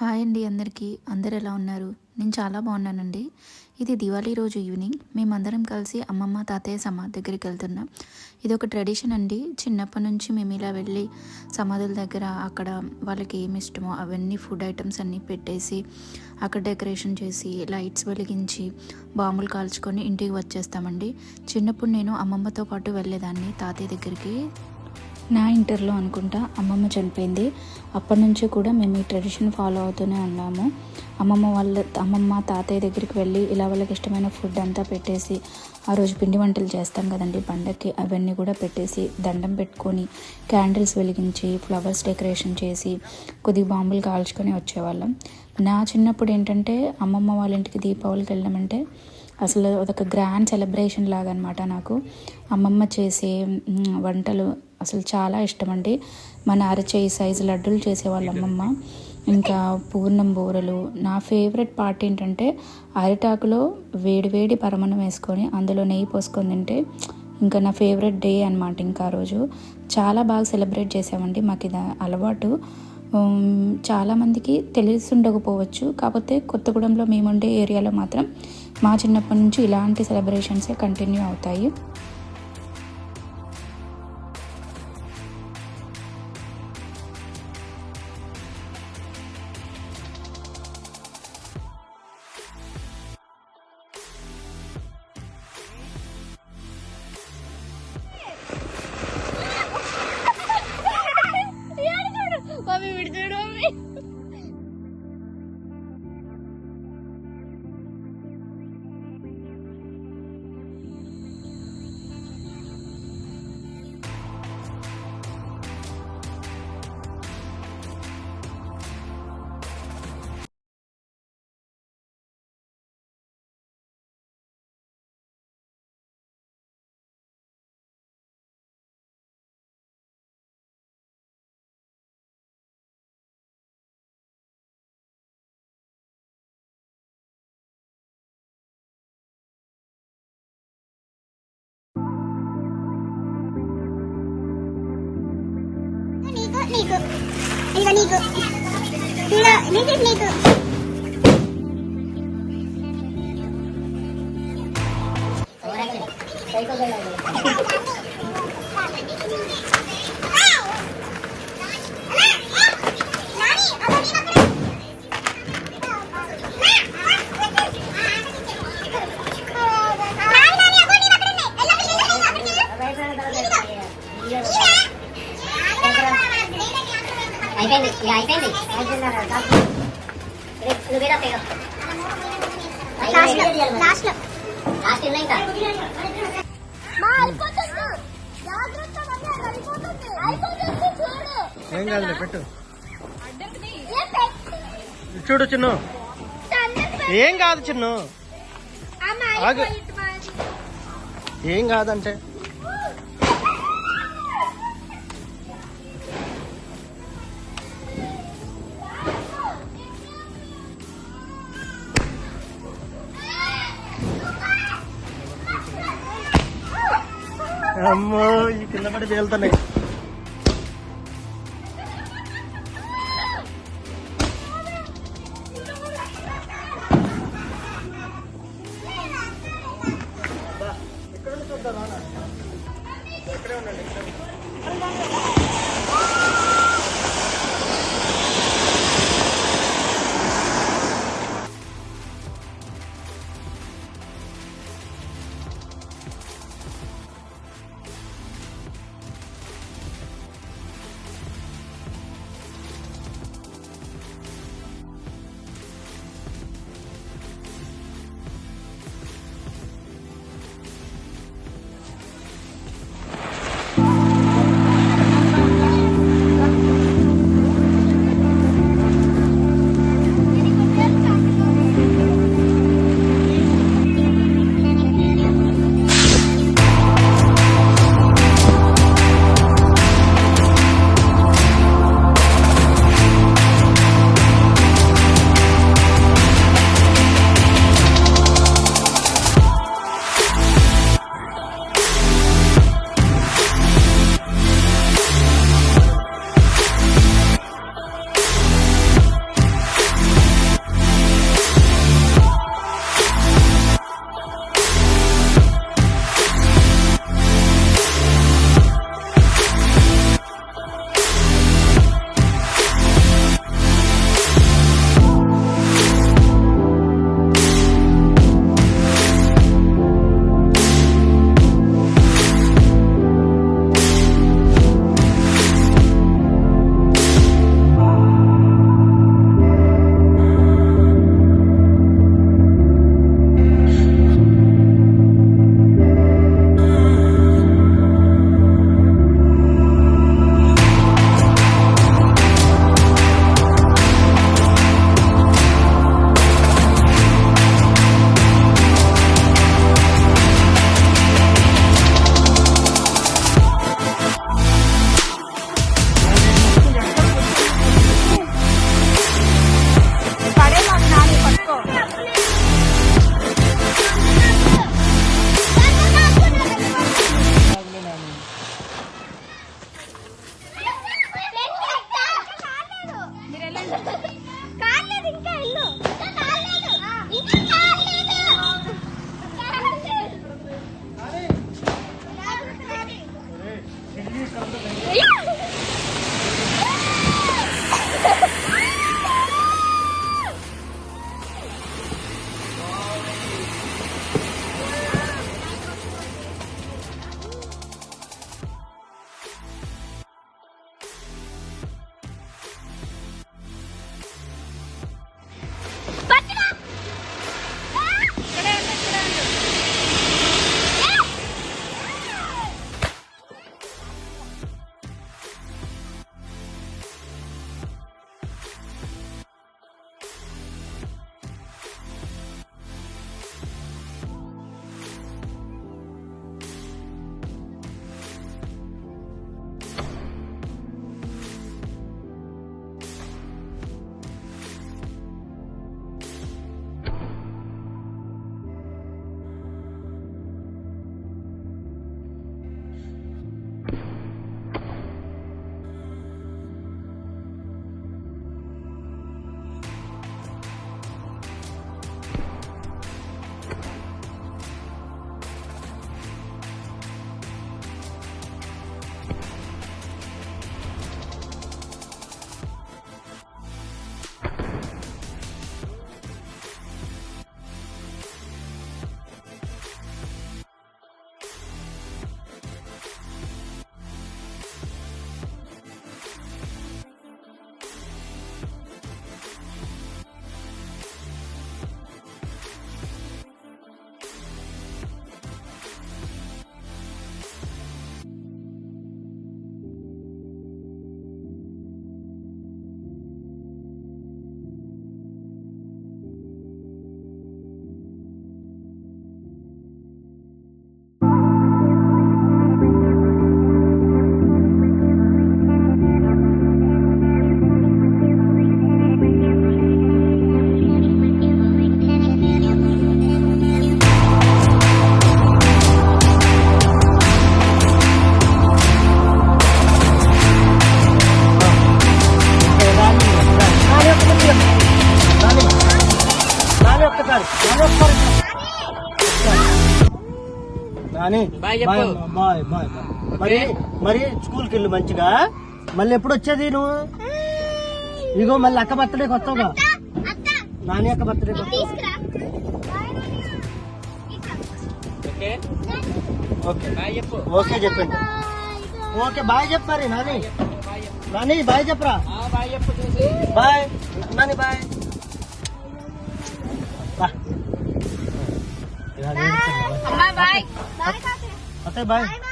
Hi అండి అందరికీ. అందరు ఎలా ఉన్నారు? నేను చాలా బాగున్నానండి. ఇది దివాళీ రోజు ఈవినింగ్ మేమందరం కలిసి అమ్మమ్మ, తాతయ్య సమాధి దగ్గరికి వెళ్తున్నాం. ఇది ఒక ట్రెడిషన్ అండి. చిన్నప్పటి నుంచి మేము ఇలా వెళ్ళి సమాధుల దగ్గర అక్కడ వాళ్ళకి ఏమి ఇష్టమో అవన్నీ ఫుడ్ ఐటమ్స్ అన్నీ పెట్టేసి అక్కడ డెకరేషన్ చేసి లైట్స్ వెలిగించి బాంబులు కాల్చుకొని ఇంటికి వచ్చేస్తామండి. చిన్నప్పుడు నేను అమ్మమ్మతో పాటు వెళ్ళేదాన్ని తాతయ్య దగ్గరికి. నా ఇంటర్లో అనుకుంటా అమ్మమ్మ చనిపోయింది. అప్పటి నుంచి కూడా మేము ఈ ట్రెడిషన్ ఫాలో అవుతూనే ఉన్నాము. అమ్మమ్మ తాతయ్య దగ్గరికి వెళ్ళి ఇలా వాళ్ళకి ఇష్టమైన ఫుడ్ అంతా పెట్టేసి ఆ రోజు పిండి వంటలు చేస్తాం కదండి పండగకి, అవన్నీ కూడా పెట్టేసి దండం పెట్టుకొని క్యాండిల్స్ వెలిగించి ఫ్లవర్స్ డెకరేషన్ చేసి కొద్దిగా బాంబులు కాల్చుకొని వచ్చేవాళ్ళం. నా చిన్నప్పుడు ఏంటంటే అమ్మమ్మ వాళ్ళ ఇంటికి దీపావళికి వెళ్ళామంటే అసలు అదొక గ్రాండ్ సెలబ్రేషన్ లాగా అనమాట. నాకు అమ్మమ్మ చేసే వంటలు అసలు చాలా ఇష్టం అండి. మన అరచేయి సైజు లడ్డూలు చేసేవాళ్ళ అమ్మమ్మ. ఇంకా పూర్ణం బూరెలు. నా ఫేవరెట్ పార్ట్ ఏంటంటే అరిటాకులో వేడి పరమన్నం వేసుకొని అందులో నెయ్యి పోసుకొని తింటే ఇంకా నా ఫేవరెట్ డే అనమాట. ఇంకా ఆ రోజు చాలా బాగా సెలబ్రేట్ చేసామండి. మాకు ఇది అలవాటు. చాలామందికి తెలిసి ఉండకపోవచ్చు, కాకపోతే కొత్తగూడెంలో మేముండే ఏరియాలో మాత్రం మా చిన్నప్పటి నుంచి ఇలాంటి సెలబ్రేషన్సే కంటిన్యూ అవుతాయి. నీకు ఇక నీకు నీకు నీకు అయిపోయింది ఇక అయిపోయింది ఏం కాదులే పెట్టు. చూడు చిన్ను, ఏం కాదు చిన్ను, ఆగు. ఏం కాదంటే అమ్మో ఈ కింద పడి తేలుతున్నాయి. ఎక్కడ చూద్దాం, ఎక్కడే ఉండండి. కాలేదు ఇంకా ఇల్లు కాలేదు ఇంకా కాలేదు నాని బాయ్ బాయ్ చెప్పు. Bye bye bye. మరి మరి స్కూల్కి వెళ్ళు మంచిగా. మళ్ళీ ఎప్పుడు వచ్చేది నువ్వు? ఇగో మళ్ళీ అక్క బర్త్డేకి వస్తావుగా. అత్త నాని అక్క బర్త్డేకి వస్తావు. తీసుకురా ఓకే ఓకే బాయ్ చెప్పు. ఓకే చెప్పండి. ఓకే బాయ్ చెప్పు మరి నాని. నాని బాయ్ చెప్పరా. బాయ్ చెప్పు చూసి. Bye Nani bye. అమ్మా బాయ్ బాయ్ తాతయ్య అత్తయ్య బాయ్. బాయ్